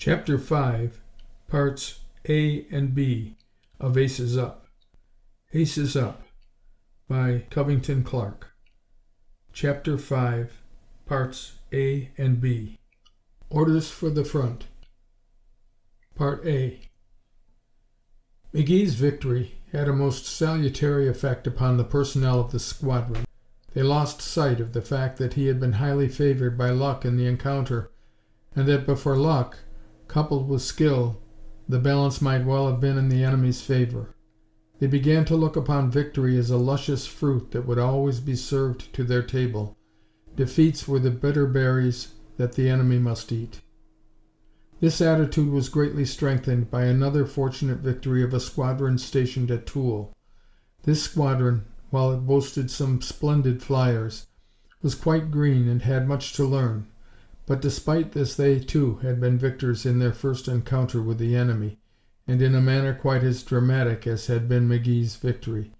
Chapter 5, Parts A and B of Aces Up. Aces Up by Covington, Clarke. Chapter 5, Parts A and B. Orders for the front. Part A. McGee's victory had a most salutary effect upon the personnel of the squadron. They lost sight of the fact that he had been highly favored by luck in the encounter, and that but for luck, coupled with skill, the balance might well have been in the enemy's favor. They began to look upon victory as a luscious fruit that would always be served to their table. Defeats were the bitter berries that the enemy must eat. This attitude was greatly strengthened by another fortunate victory of a squadron stationed at Toul. This squadron, while it boasted some splendid flyers, was quite green and had much to learn. But despite this they, too, had been victors in their first encounter with the enemy, and in a manner quite as dramatic as had been McGee's victory.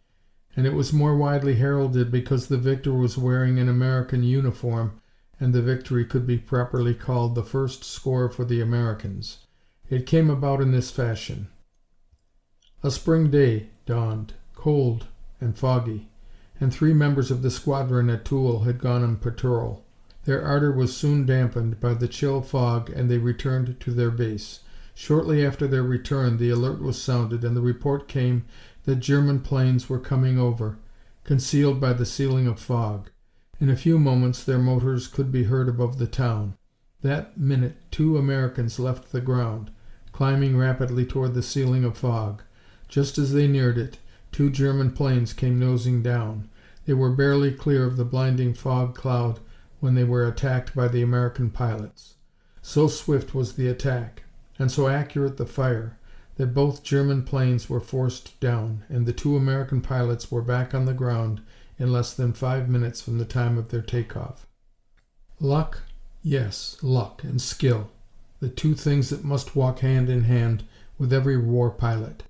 And it was more widely heralded because the victor was wearing an American uniform, and the victory could be properly called the first score for the Americans. It came about in this fashion. A spring day dawned, cold and foggy, and 3 members of the squadron at Toul had gone on patrol. Their ardor was soon dampened by the chill fog, and they returned to their base. Shortly after their return, the alert was sounded, and the report came that German planes were coming over, concealed by the ceiling of fog. In a few moments their motors could be heard above the town. That minute 2 Americans left the ground, climbing rapidly toward the ceiling of fog. Just as they neared it, 2 German planes came nosing down. They were barely clear of the blinding fog cloud when they were attacked by the American pilots. So swift was the attack, and so accurate the fire, that both German planes were forced down, and the 2 American pilots were back on the ground in less than 5 minutes from the time of their takeoff. Luck? Yes, luck and skill, the 2 things that must walk hand in hand with every war pilot.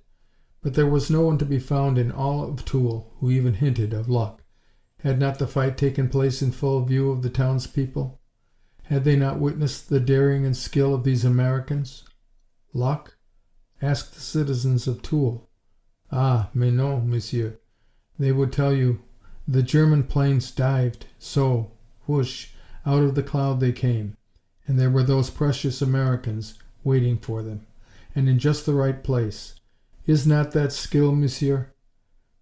But there was no one to be found in all of Toul who even hinted of luck. Had not the fight taken place in full view of the townspeople? Had they not witnessed the daring and skill of these Americans? Luck? Ask the citizens of Toul. Ah, mais non, monsieur. They would tell you, the German planes dived, so, whoosh, out of the cloud they came, and there were those precious Americans waiting for them, and in just the right place. Is not that skill, monsieur?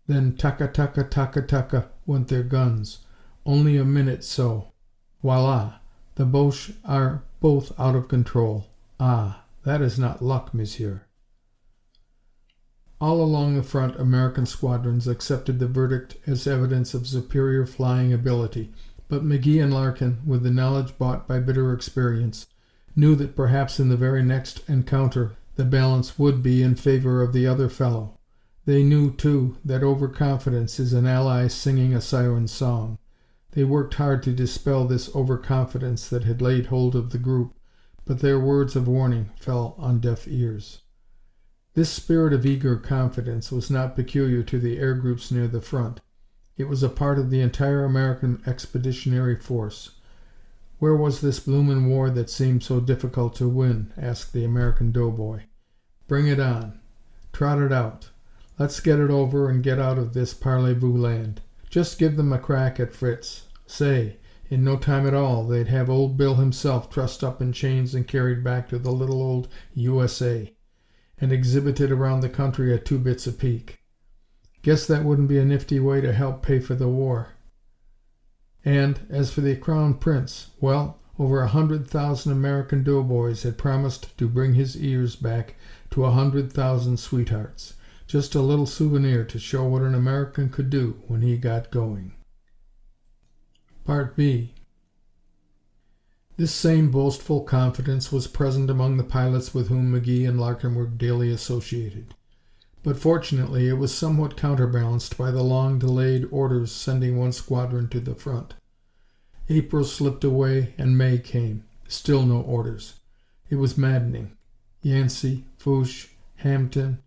Then taka taka taka taka went their guns. Only a minute so. Voila! The Boches are both out of control. Ah, that is not luck, monsieur. All along the front American squadrons accepted the verdict as evidence of superior flying ability, but McGee and Larkin, with the knowledge bought by bitter experience, knew that perhaps in the very next encounter the balance would be in favor of the other fellow. They knew, too, that overconfidence is an ally singing a siren song. They worked hard to dispel this overconfidence that had laid hold of the group, but their words of warning fell on deaf ears. This spirit of eager confidence was not peculiar to the air groups near the front. It was a part of the entire American expeditionary force. Where was this bloomin' war that seemed so difficult to win? Asked the American doughboy. Bring it on. Trot it out. Let's get it over and get out of this parlez-vous land. Just give them a crack at Fritz. Say, in no time at all they'd have old Bill himself trussed up in chains and carried back to the little old USA, and exhibited around the country at 2 bits a peek. Guess that wouldn't be a nifty way to help pay for the war. And as for the Crown Prince, well, over 100,000 American doughboys had promised to bring his ears back to 100,000 sweethearts. Just a little souvenir to show what an American could do when he got going. Part B. This same boastful confidence was present among the pilots with whom McGee and Larkin were daily associated. But fortunately it was somewhat counterbalanced by the long-delayed orders sending one squadron to the front. April slipped away and May came. Still no orders. It was maddening. Yancey, Foch, Hampton,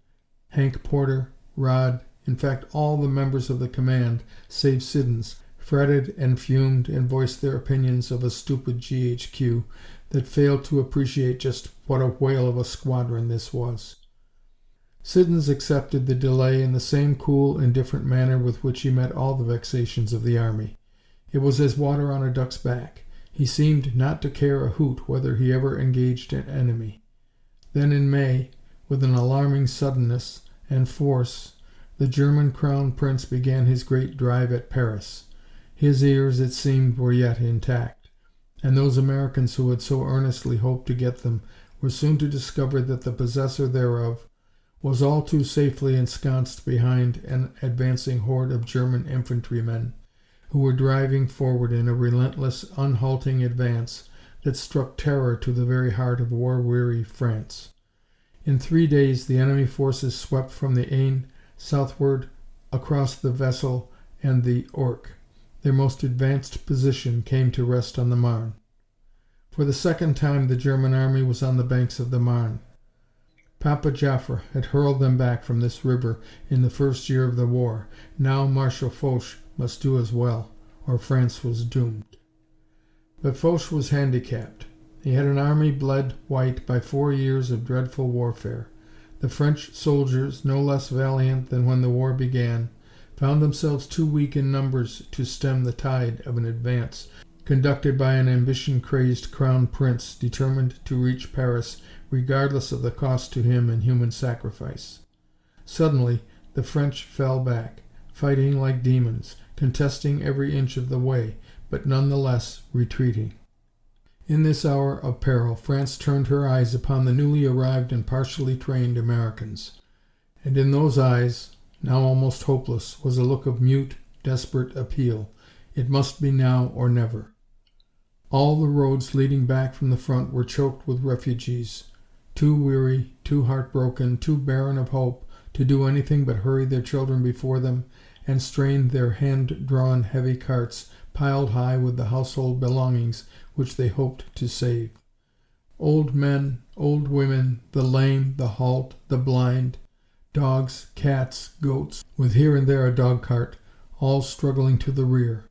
Hank Porter, Rod, in fact all the members of the command, save Siddons, fretted and fumed and voiced their opinions of a stupid GHQ that failed to appreciate just what a whale of a squadron this was. Siddons accepted the delay in the same cool, indifferent manner with which he met all the vexations of the army. It was as water on a duck's back. He seemed not to care a hoot whether he ever engaged an enemy. Then in May, with an alarming suddenness and force, the German Crown Prince began his great drive at Paris. His ears, it seemed, were yet intact, and those Americans who had so earnestly hoped to get them were soon to discover that the possessor thereof was all too safely ensconced behind an advancing horde of German infantrymen, who were driving forward in a relentless, unhalting advance that struck terror to the very heart of war-weary France. In 3 days the enemy forces swept from the Aisne southward across the Vesle and the Ourcq. Their most advanced position came to rest on the Marne. For the second time the German army was on the banks of the Marne. Papa Joffre had hurled them back from this river in the first year of the war. Now Marshal Foch must do as well, or France was doomed. But Foch was handicapped. He had an army bled white by 4 years of dreadful warfare. The French soldiers, no less valiant than when the war began, found themselves too weak in numbers to stem the tide of an advance conducted by an ambition-crazed crown prince determined to reach Paris regardless of the cost to him in human sacrifice. Suddenly the French fell back, fighting like demons, contesting every inch of the way, but none the less retreating. In this hour of peril France turned her eyes upon the newly arrived and partially trained Americans, and in those eyes, now almost hopeless, was a look of mute, desperate appeal. It must be now or never. All the roads leading back from the front were choked with refugees, too weary, too heartbroken, too barren of hope to do anything but hurry their children before them and strain their hand-drawn heavy carts piled high with the household belongings which they hoped to save. Old men, old women, the lame, the halt, the blind, dogs, cats, goats, with here and there a dog-cart, all struggling to the rear.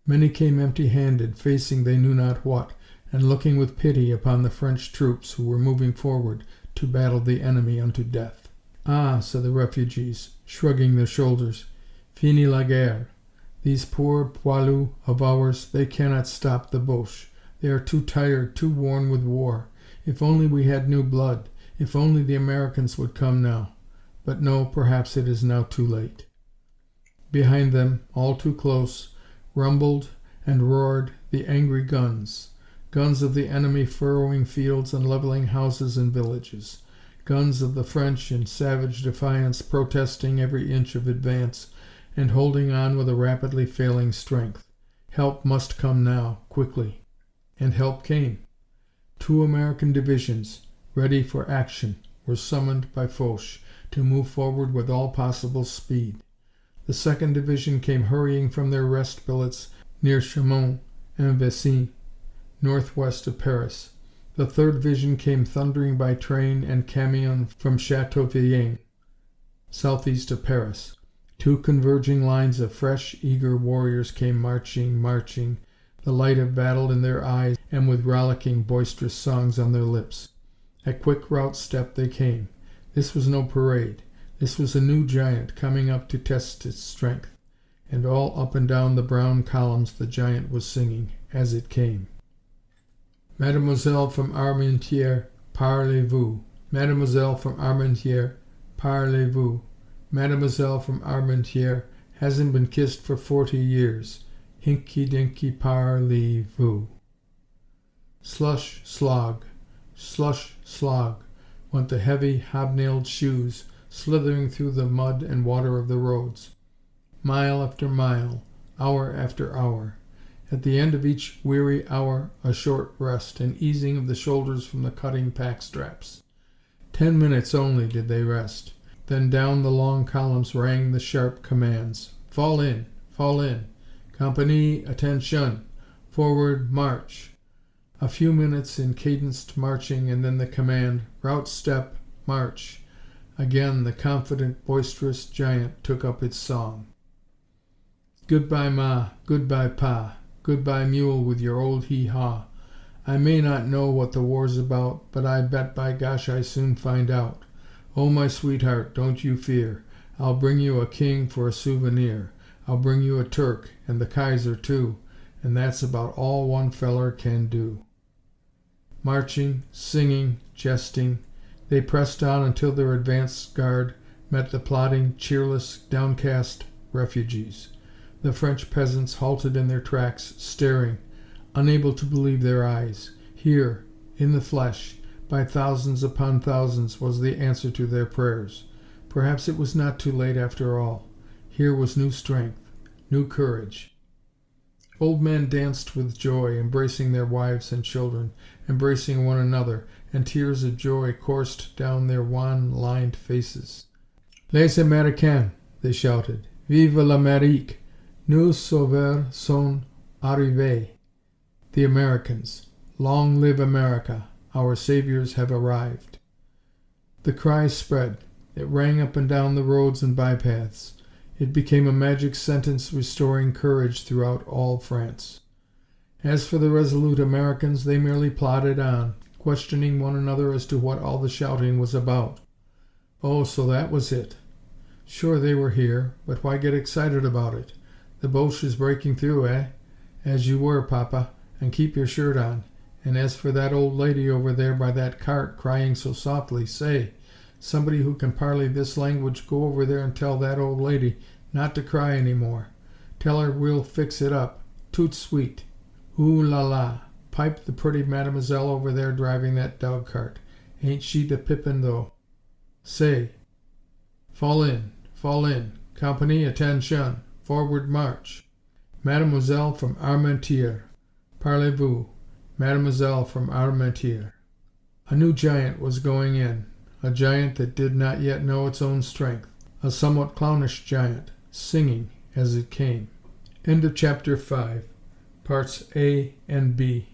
Many came empty-handed, facing they knew not what, and looking with pity upon the French troops who were moving forward to battle the enemy unto death. "Ah," said the refugees, shrugging their shoulders, "fini la guerre. These poor poilus of ours, they cannot stop the Boche. They are too tired, too worn with war. If only we had new blood. If only the Americans would come now. But no, perhaps it is now too late." Behind them, all too close, rumbled and roared the angry guns. Guns of the enemy furrowing fields and leveling houses and villages. Guns of the French in savage defiance, protesting every inch of advance and holding on with a rapidly failing strength. Help must come now, quickly. And help came. 2 American divisions, ready for action, were summoned by Foch to move forward with all possible speed. The 2nd Division came hurrying from their rest billets near Chaumont and Vessines, northwest of Paris. The 3rd Division came thundering by train and camion from Châteauvillain, southeast of Paris. 2 converging lines of fresh, eager warriors came marching, the light of battle in their eyes and with rollicking, boisterous songs on their lips. At quick rout step they came. This was no parade. This was a new giant coming up to test its strength, and all up and down the brown columns the giant was singing as it came. "Mademoiselle from Armentières, parlez-vous? Mademoiselle from Armentières, parlez-vous? Mademoiselle from Armentières hasn't been kissed for 40 years. Hinky-dinky, parlez-vous?" Slush, slog, went the heavy, hobnailed shoes, slithering through the mud and water of the roads. Mile after mile, hour after hour. At the end of each weary hour, a short rest, an easing of the shoulders from the cutting pack straps. 10 minutes only did they rest. Then down the long columns rang the sharp commands. "Fall in! Fall in! Compagnie, attention! Forward, march!" A few minutes in cadenced marching, and then the command, "Rout step, march!" Again the confident, boisterous giant took up its song. "Goodbye, Ma, goodbye, Pa, goodbye, mule with your old hee-haw. I may not know what the war's about, but I bet by gosh I soon find out. Oh, my sweetheart, don't you fear. I'll bring you a king for a souvenir. I'll bring you a Turk, and the Kaiser too, and that's about all one feller can do." Marching, singing, jesting, they pressed on until their advance guard met the plodding, cheerless, downcast refugees. The French peasants halted in their tracks, staring, unable to believe their eyes. Here, in the flesh, by thousands upon thousands, was the answer to their prayers. Perhaps it was not too late after all. Here was new strength, new courage. Old men danced with joy, embracing their wives and children, embracing one another, and tears of joy coursed down their wan-lined faces. "Les Américains!" they shouted. "Vive l'Amérique! Nos sauveurs sont arrivés!" The Americans! Long live America! Our saviors have arrived! The cry spread. It rang up and down the roads and bypaths. It became a magic sentence restoring courage throughout all France. As for the resolute Americans, they merely plodded on, questioning one another as to what all the shouting was about. Oh, so that was it. Sure they were here, but why get excited about it? The Boche is breaking through, eh? As you were, Papa, and keep your shirt on. And as for that old lady over there by that cart crying so softly, say, somebody who can parley this language, go over there and tell that old lady not to cry any more. Tell her we'll fix it up. Tout sweet. Ooh la la. Pipe the pretty mademoiselle over there driving that dog cart. Ain't she the pippin, though? Say. Fall in. Fall in. Company, attention. Forward march. Mademoiselle from Armentières. Parlez-vous. Mademoiselle from Armentières. A new giant was going in. A giant that did not yet know its own strength. A somewhat clownish giant, singing as it came. End of chapter 5, parts A and B.